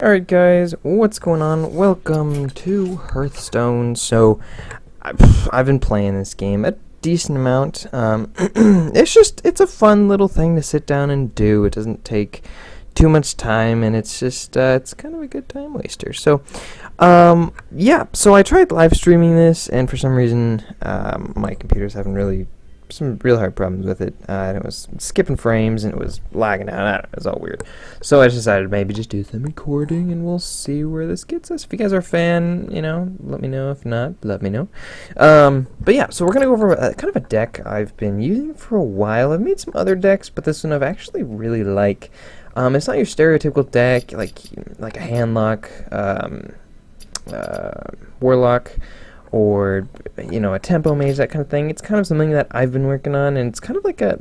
Alright guys, what's going on? Welcome to Hearthstone. So, I've been playing this game a decent amount. It's a fun little thing to sit down and do. It doesn't take too much time, and it's kind of a good time waster. So, yeah, so I tried live streaming this, and for some reason, my computer's having some real hard problems with it, and it was skipping frames and it was lagging out. I don't know, it was all weird. So I just decided maybe just do some recording and we'll see where this gets us. If you guys are a fan, let me know. If not, let me know. But yeah, so we're gonna go over kind of a deck I've been using for a while. I've made some other decks, but this one I've actually really like. It's not your stereotypical deck like a handlock, warlock, or a Tempo Mage, that kind of thing. It's kind of something that I've been working on, and it's kind of like a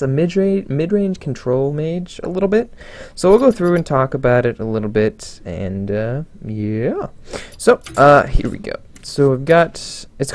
mid-range control mage a little bit. So we'll go through and talk about it a little bit, and yeah. So here we go. So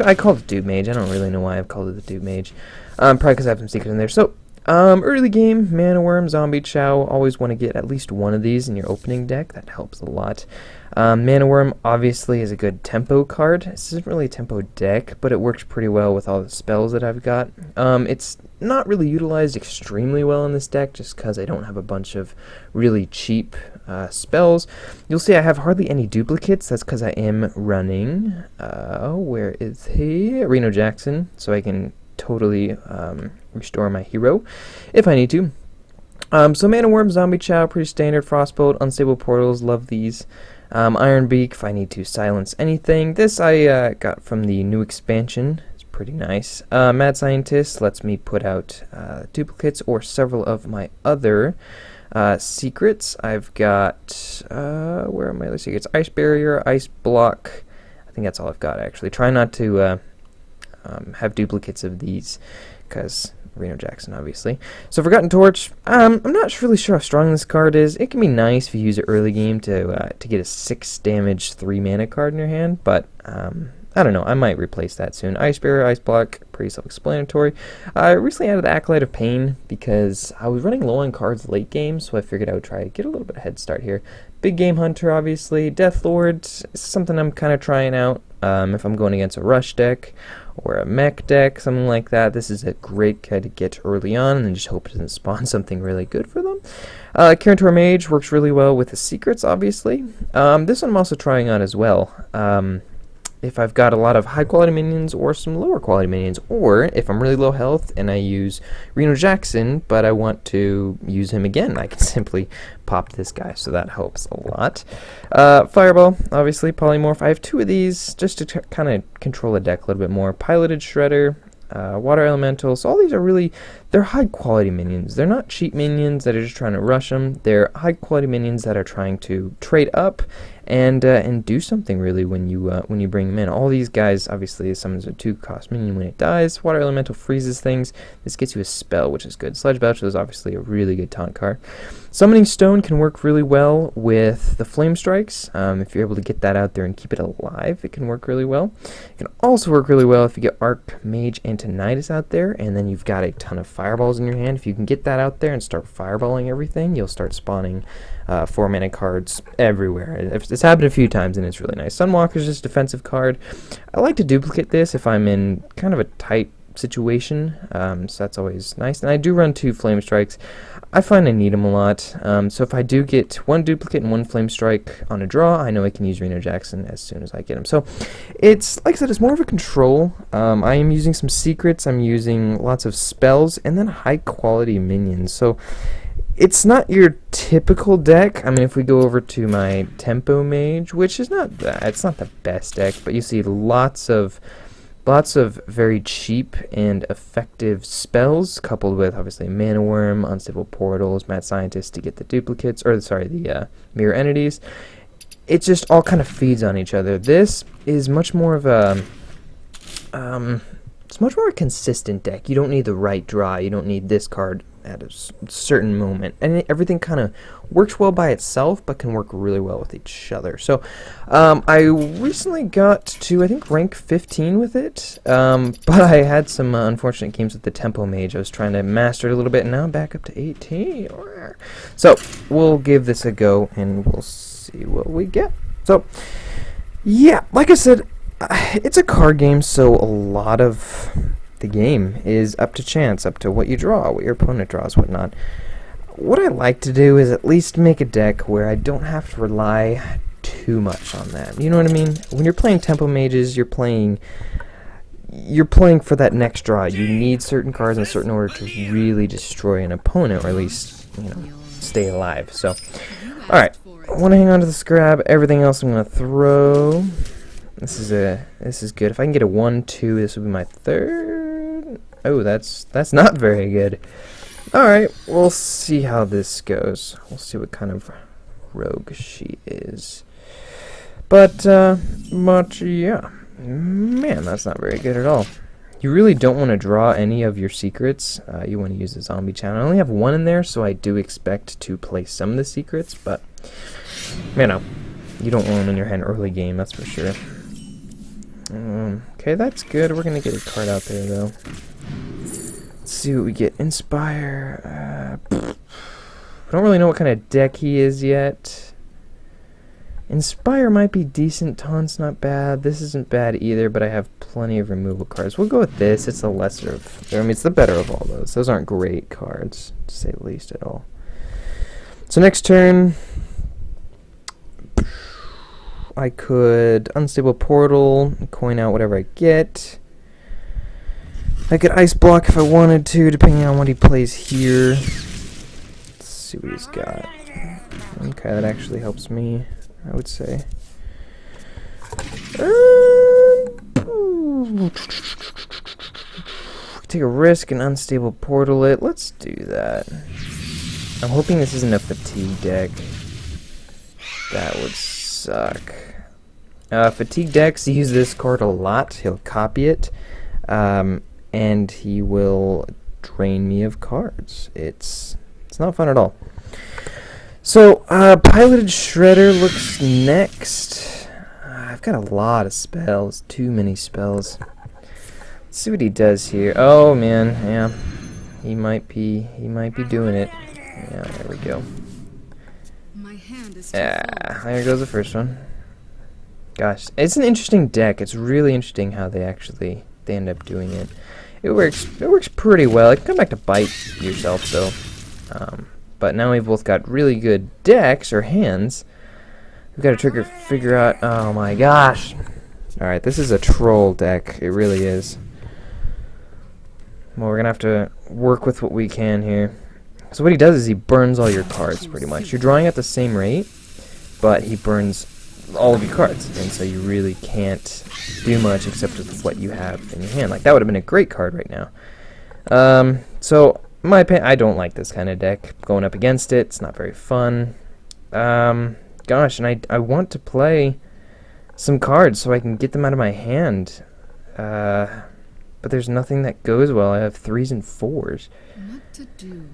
I called it Dude Mage. I don't really know why I've called it the Dude Mage. Probably because I have some secret in there. So early game, Mana Worm, Zombie Chow. Always want to get at least one of these in your opening deck. That helps a lot. Mana Worm obviously is a good tempo card. This isn't really a tempo deck, but it works pretty well with all the spells that I've got. It's not really utilized extremely well in this deck just because I don't have a bunch of really cheap spells. You'll see I have hardly any duplicates. That's because I am running, where is he? Reno Jackson, so I can totally restore my hero if I need to. So Mana Worm, Zombie Chow, pretty standard. Frostbolt, Unstable Portals, love these. Iron Beak, if I need to silence anything. This I got from the new expansion. It's pretty nice. Mad Scientist lets me put out duplicates or several of my other secrets. I've got, where are my other secrets? Ice Barrier, Ice Block. I think that's all I've got, actually. Try not to have duplicates of these, because Reno Jackson, obviously. So Forgotten Torch, I'm not really sure how strong this card is. It can be nice if you use it early game to get a 6 damage 3 mana card in your hand, but I don't know, I might replace that soon. Ice Barrier, Ice Block, pretty self-explanatory. I recently added the Acolyte of Pain because I was running low on cards late game, so I figured I would try to get a little bit of head start here. Big Game Hunter, obviously. Death Lord is something I'm kind of trying out. If I'm going against a rush deck or a mech deck, something like that, this is a great guy to get early on, and then just hope it doesn't spawn something really good for them. Tempo Mage works really well with the secrets, obviously. This one I'm also trying out as well. If I've got a lot of high quality minions or some lower quality minions, or if I'm really low health and I use Reno Jackson but I want to use him again, I can simply pop this guy, so that helps a lot. Fireball, obviously. Polymorph, I have 2 of these just to kind of control the deck a little bit more. Piloted Shredder, Water Elemental. So all these are they're high quality minions. They're not cheap minions that are just trying to rush them. They're high quality minions that are trying to trade up and do something really when you bring them in. All these guys, obviously, summons a 2-cost minion when it dies. Water Elemental freezes things. This gets you a spell, which is good. Sledge Belcher is obviously a really good taunt card. Summoning Stone can work really well with the Flame Strikes. If you're able to get that out there and keep it alive, it can work really well. It can also work really well if you get Arc Mage Antonidas out there, and then you've got a ton of fireballs in your hand. If you can get that out there and start fireballing everything, you'll start spawning 4-mana cards everywhere. It's happened a few times, and it's really nice. Sunwalker is just a defensive card. I like to duplicate this if I'm in kind of a tight situation, so that's always nice. And I do run 2 Flame Strikes. I find I need them a lot, so if I do get 1 duplicate and 1 Flame Strike on a draw, I know I can use Reno Jackson as soon as I get him. So it's, like I said, it's more of a control. I am using some secrets, I'm using lots of spells, and then high quality minions. So it's not your typical deck. I mean, if we go over to my Tempo Mage, which is it's not the best deck, but you see lots of very cheap and effective spells, coupled with obviously Mana Worm, Unstable Portals, Mad Scientist to get the duplicates, or sorry, the mirror entities. It just all kind of feeds on each other. This is much more of a it's much more a consistent deck. You don't need the right draw. You don't need this card at a certain moment, and everything kind of works well by itself, but can work really well with each other. So I recently got to, I think, rank 15 with it, but I had some unfortunate games with the Tempo Mage. I was trying to master it a little bit, and now I'm back up to 18. So we'll give this a go, and we'll see see what we get. So, yeah, like I said, it's a card game, so a lot of the game is up to chance, up to what you draw, what your opponent draws, whatnot. What I like to do is at least make a deck where I don't have to rely too much on that. You know what I mean? When you're playing Tempo Mages, you're playing for that next draw. You need certain cards in a certain order to really destroy an opponent, or at least, stay alive. So, alright. I want to hang on to the scrap. Everything else I'm going to throw. This is good. If I can get a 1-2, this will be my third. Oh, that's not very good. Alright, we'll see how this goes. We'll see what kind of rogue she is. But yeah. Man, that's not very good at all. You really don't want to draw any of your secrets. You want to use the zombie channel. I only have one in there, so I do expect to play some of the secrets, but, you don't want them in your hand early game, that's for sure. Okay, that's good. We're going to get a card out there, though. Let's see what we get. Inspire. I don't really know what kind of deck he is yet. Inspire might be decent. Taunt's not bad. This isn't bad either, but I have plenty of removal cards. We'll go with this. It's the lesser of... it's the better of all those. Those aren't great cards, to say the least at all. So next turn, I could Unstable Portal, coin out whatever I get. I could Ice Block if I wanted to, depending on what he plays here. Let's see what he's got. Okay, that actually helps me, I would say. Take a risk and Unstable Portal it. Let's do that. I'm hoping this isn't a fatigue deck. That would suck. Fatigue decks use this card a lot. He'll copy it, and he will drain me of cards. It's not fun at all. So, Piloted Shredder looks next. I've got a lot of spells. Too many spells. Let's see what he does here. Oh man, yeah. He might be doing it. Yeah, there we go. There goes the first one. Gosh, it's an interesting deck. It's really interesting how they end up doing it. It works pretty well. It can come back to bite yourself though. But now we've both got really good decks or hands. We've got to figure out. Oh my gosh! All right, this is a troll deck. It really is. Well, we're gonna have to work with what we can here. So what he does is he burns all your cards, pretty much. You're drawing at the same rate, but he burns all of your cards, and so you really can't do much except with what you have in your hand. Like, that would have been a great card right now. So, in my opinion, I don't like this kind of deck. Going up against it, it's not very fun. Gosh, and I want to play some cards so I can get them out of my hand. But there's nothing that goes well. I have 3s and 4s. What to do?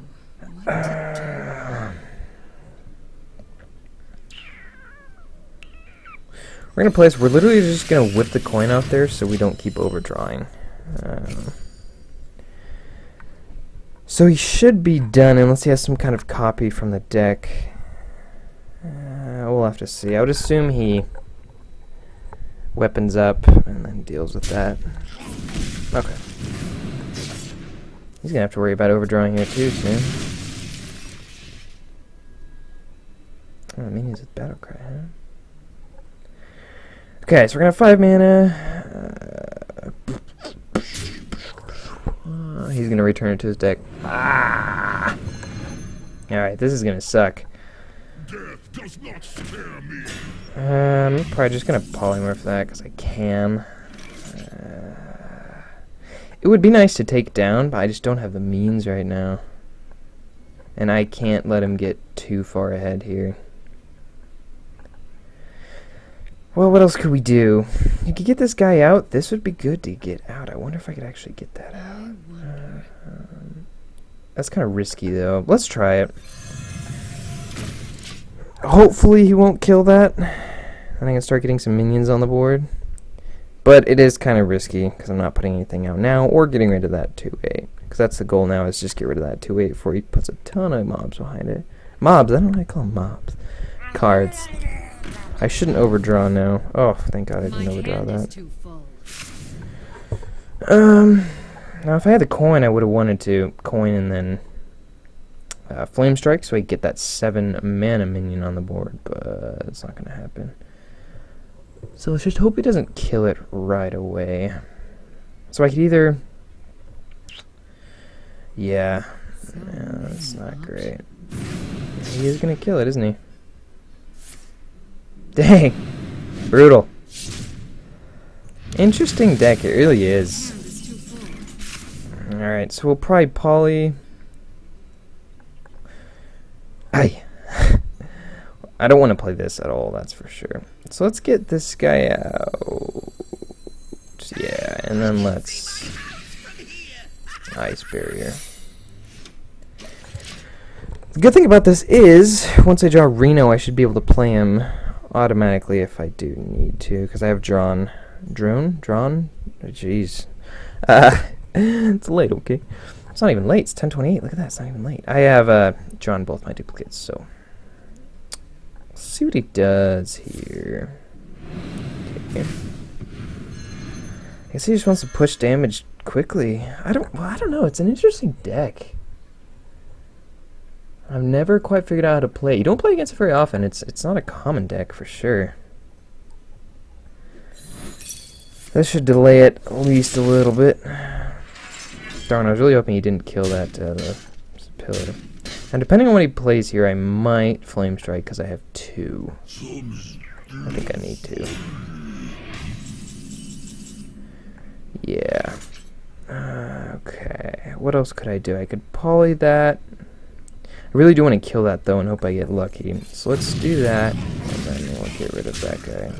We're gonna place. We're literally just gonna whip the coin out there so we don't keep overdrawing. So he should be done unless he has some kind of copy from the deck. We'll have to see. I would assume he weapons up and then deals with that. Okay. He's gonna have to worry about overdrawing here too soon. Oh, I mean, he's with Battle Cry, huh? Okay, so we're gonna have 5 mana. He's gonna return it to his deck. Alright, this is gonna suck. Death does not spare me. I'm probably just gonna polymorph that because I can. It would be nice to take down, but I just don't have the means right now. And I can't let him get too far ahead here. Well, what else could we do? You could get this guy out. This would be good to get out. I wonder if I could actually get that out. That's kind of risky, though. Let's try it. Hopefully he won't kill that. Then I can start getting some minions on the board. But it is kind of risky, because I'm not putting anything out now, or getting rid of that 2-8. Because that's the goal now, is just get rid of that 2-8 before he puts a ton of mobs behind it. Mobs? I don't know why I call them mobs. Cards. I shouldn't overdraw now. Oh, thank God I didn't My overdraw hand is that. too full. Now if I had the coin, I would have wanted to coin and then Flame Strike so I get that 7 mana minion on the board, but it's not gonna happen. So let's just hope he doesn't kill it right away. So I could either... Yeah, that's not great. He is gonna kill it, isn't he? Dang! Brutal. Interesting deck, it really is. Hand is too full. Alright, so we'll probably poly... Aye. I don't want to play this at all, that's for sure. So let's get this guy out. Yeah, and then let's... Ice Barrier. The good thing about this is, once I draw Reno, I should be able to play him automatically if I do need to, because I have drawn... Drawn? Oh, jeez. It's late, okay. It's not even late, it's 10:28, look at that, it's not even late. I have drawn both my duplicates, so... Let's see what he does here. Okay. I guess he just wants to push damage quickly. I don't know, it's an interesting deck. I've never quite figured out how to play it. You don't play against it very often, it's not a common deck for sure. This should delay it at least a little bit. Darn, I was really hoping he didn't kill that pillar. And depending on what he plays here, I might Flame Strike because I have 2. I think I need to. Yeah. Okay. What else could I do? I could poly that. I really do want to kill that though and hope I get lucky. So let's do that. And then we'll get rid of that guy.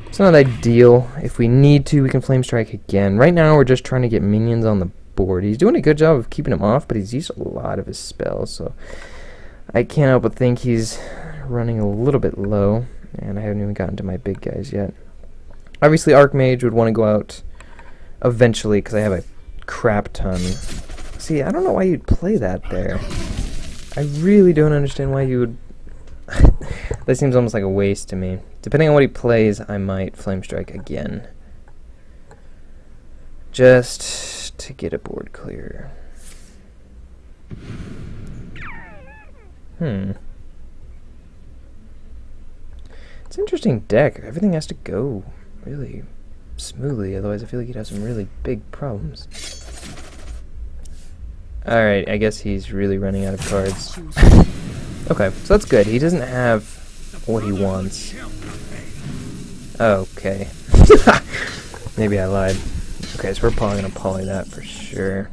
It's not ideal. If we need to, we can Flame Strike again. Right now, we're just trying to get minions on the board. He's doing a good job of keeping them off, but he's used a lot of his spells, so I can't help but think he's running a little bit low, and I haven't even gotten to my big guys yet. Obviously, Archmage would want to go out eventually, because I have a crap ton. See, I don't know why you'd play that there. I really don't understand why you would... That seems almost like a waste to me. Depending on what he plays, I might Flame Strike again. Just to get a board clear. It's an interesting deck. Everything has to go really smoothly, otherwise I feel like he'd have some really big problems. Alright, I guess he's really running out of cards. Okay, so that's good. He doesn't have what he wants. Okay. Maybe I lied. Okay, so we're probably going to poly that for sure.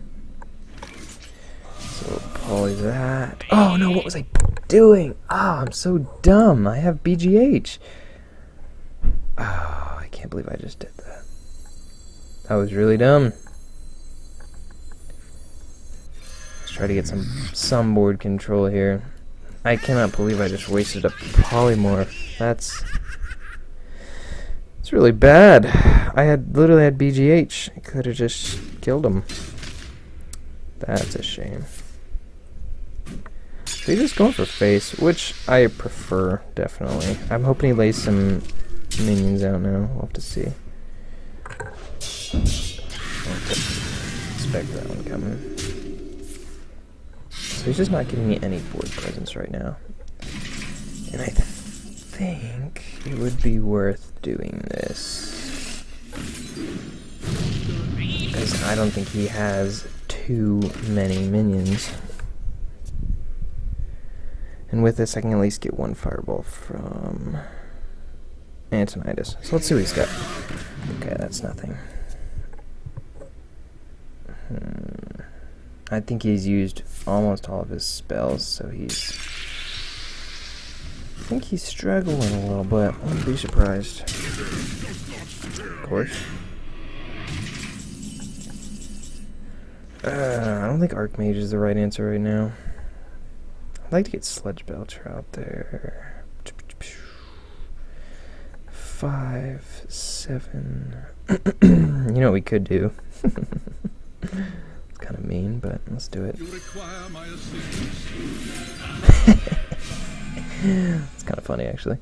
So we'll poly that. Oh no, what was I doing? Oh, I'm so dumb. I have BGH. Oh, I can't believe I just did that. That was really dumb. Let's try to get some board control here. I cannot believe I just wasted a polymorph. It's really bad. I literally had BGH. I could have just killed him. That's a shame. So he's just going for face, which I prefer, definitely. I'm hoping he lays some minions out now. We'll have to see. Expect that one coming. So he's just not giving me any board presence right now. And I think it would be worth doing this. Because I don't think he has too many minions. And with this I can at least get one fireball from Antonidas. So let's see what he's got. Okay, that's nothing. I think he's used almost all of his spells, so I think he's struggling a little bit. I wouldn't be surprised. Of course. I don't think Archmage is the right answer right now. I'd like to get Sledge Belcher out there. 5, 7. You know what we could do? It's kind of mean, but let's do it. You require my assistance. It's kind of funny, actually.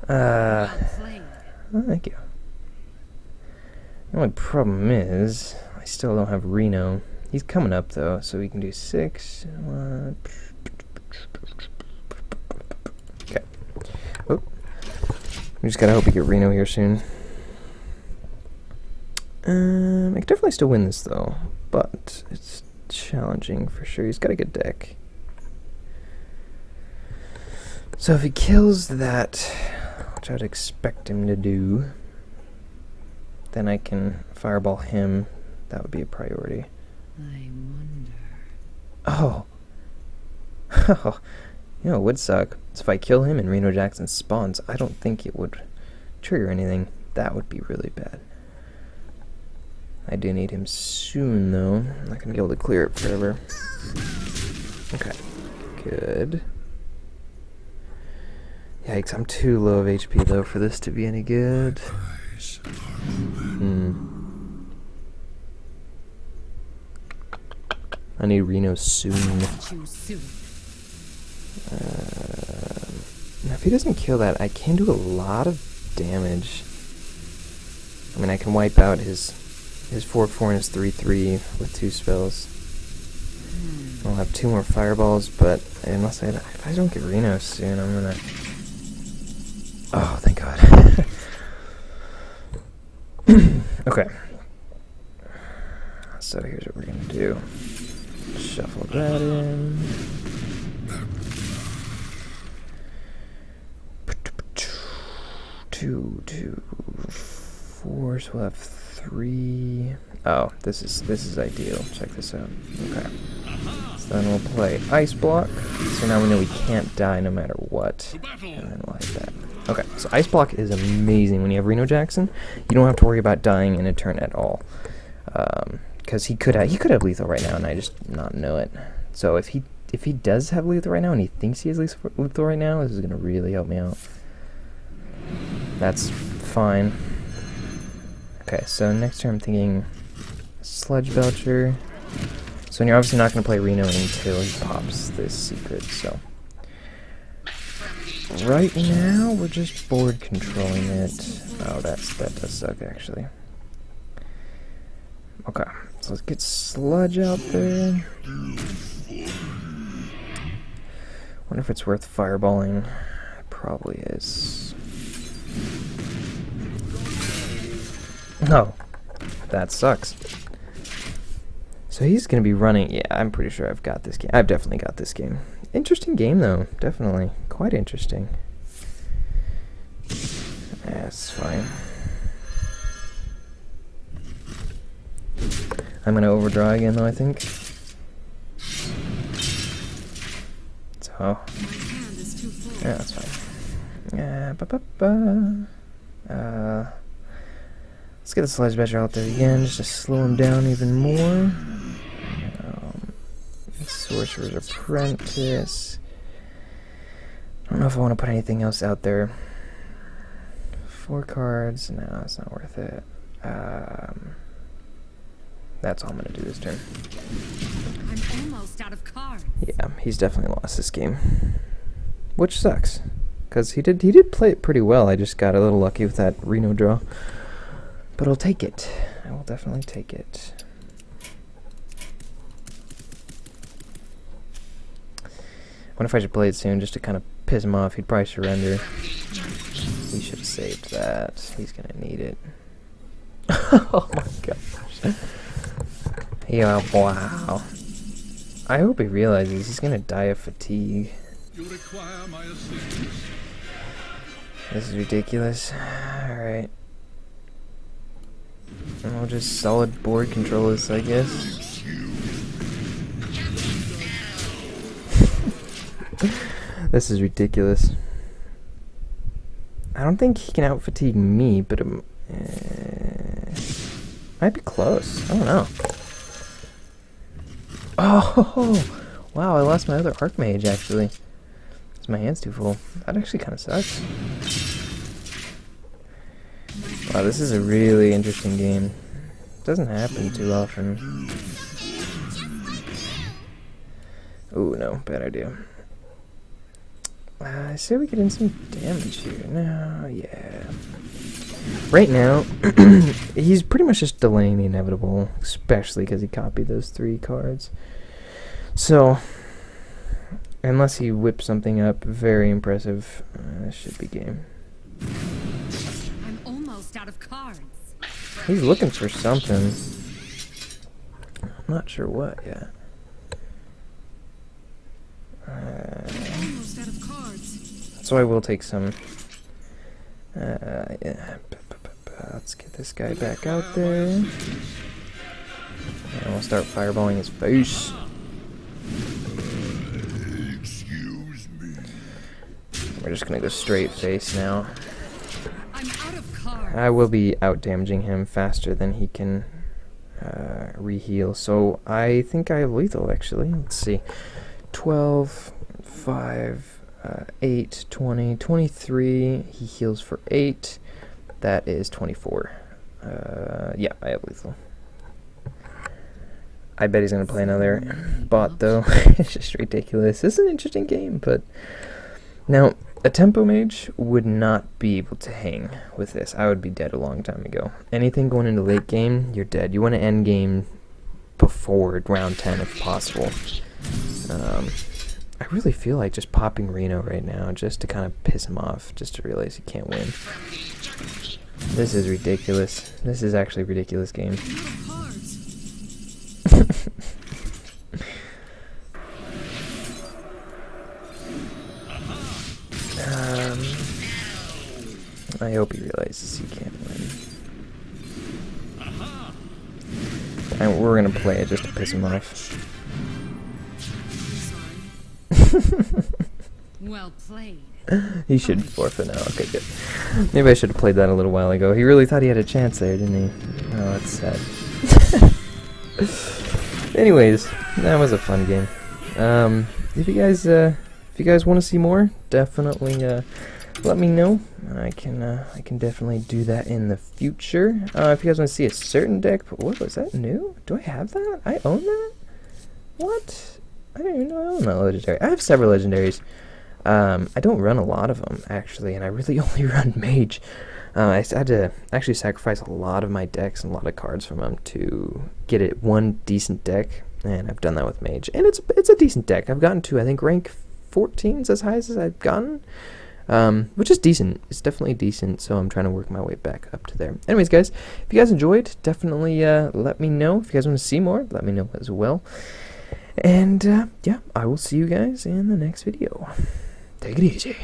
Slain. Oh, thank you. The only problem is, I still don't have Reno. He's coming up, though, so we can do 6. Okay. Oh. We just gotta hope we get Reno here soon. I can definitely still win this, though, but it's challenging for sure. He's got a good deck. So if he kills that, which I'd expect him to do, then I can fireball him. That would be a priority. I wonder. Oh. You know, it would suck. So if I kill him and Reno Jackson spawns, I don't think it would trigger anything. That would be really bad. I do need him soon, though. I'm not going to be able to clear it forever. Okay. Good. Yikes, I'm too low of HP, though, for this to be any good. I need Reno soon. Too soon. Now if he doesn't kill that, I can do a lot of damage. I mean, I can wipe out his 4/4 and his 3/3 with 2 spells. I'll have 2 more fireballs, but unless if I don't get Reno soon, I'm gonna... Oh, thank God. Okay. So here's what we're gonna do. Shuffle that in. Two, 4, so we'll have 3. Oh, this is ideal. Check this out. Okay. So then we'll play Ice Block. So now we know we can't die no matter what. And then we'll hit that. Okay, so Ice Block is amazing when you have Reno Jackson. You don't have to worry about dying in a turn at all. Because he could have lethal right now and I just not know it. So if he does have lethal right now and he thinks he has lethal right now, this is gonna really help me out. That's fine. Okay, so next turn I'm thinking Sludge Belcher. So you're obviously not going to play Reno until he pops this secret, so... Right now, we're just board controlling it. Oh, that does suck, actually. Okay, so let's get Sludge out there. Wonder if it's worth fireballing. It probably is. No, that sucks. So he's gonna be running. Yeah, I'm pretty sure I've got this game. I've definitely got this game. Interesting game, though. Definitely quite interesting. Yeah, it's fine. I'm gonna overdraw again, though, I think. So yeah, that's fine. Yeah, let's get the Sludge Belcher out there again, just to slow him down even more. Sorcerer's Apprentice. I don't know if I want to put anything else out there. 4 cards. No, it's not worth it. That's all I'm going to do this turn. I'm almost out of cards. Yeah, he's definitely lost this game. Which sucks. Because he did play it pretty well. I just got a little lucky with that Reno draw. But I'll take it. I will definitely take it. I wonder if I should play it soon just to kind of piss him off. He'd probably surrender. We should have saved that. He's going to need it. Oh my gosh. Yeah, wow. I hope he realizes he's going to die of fatigue. You require my assistance. This is ridiculous. Alright. And we'll just solid board control this, I guess. This is ridiculous. I don't think he can out-fatigue me, but might be close. I don't know. Oh! Wow, I lost my other Archmage, actually. Because my hand's too full. That actually kind of sucks. Wow, this is a really interesting game. Doesn't happen too often. Ooh, no, bad idea. I say we get in some damage here. No, yeah. Right now, he's pretty much just delaying the inevitable, especially because he copied those 3 cards. So, unless he whips something up very impressive, this should be game. I'm almost out of cards. He's looking for something. I'm not sure what yet. Almost out of cards. So I will take some. Yeah. Let's get this guy back out there. And we'll start fireballing his face. Excuse me. We're just gonna go straight face now. I'm out of cards. I will be out damaging him faster than he can re-heal. So I think I have lethal actually. Let's see. 12, 5, 8, 20, 23. He heals for 8. That is 24. Yeah, I have lethal. I bet he's going to play another bot, though. It's just ridiculous. This is an interesting game, but... Now, a Tempo Mage would not be able to hang with this. I would be dead a long time ago. Anything going into late game, you're dead. You want to end game before round 10 if possible. I really feel like just popping Reno right now just to kind of piss him off, just to realize he can't win. This is ridiculous. This is actually a ridiculous game. I hope he realizes he can't win. And we're gonna play it just to piss him off. Well played. He should forfeit now. Okay, good. Maybe I should have played that a little while ago. He really thought he had a chance there, didn't he? Oh, that's sad. Anyways, that was a fun game. If you guys want to see more, definitely let me know. I can definitely do that in the future. If you guys want to see a certain deck, what was that new? Do I have that? I own that? What? I didn't even know I own that legendary. I have several legendaries. I don't run a lot of them, actually, and I really only run Mage. I had to actually sacrifice a lot of my decks and a lot of cards from them to get it one decent deck, and I've done that with Mage. And it's a decent deck. I've gotten to, I think, rank 14 is as high as I've gotten, which is decent. It's definitely decent, so I'm trying to work my way back up to there. Anyways, guys, if you guys enjoyed, definitely let me know. If you guys want to see more, let me know as well. And, yeah, I will see you guys in the next video. Take it easy.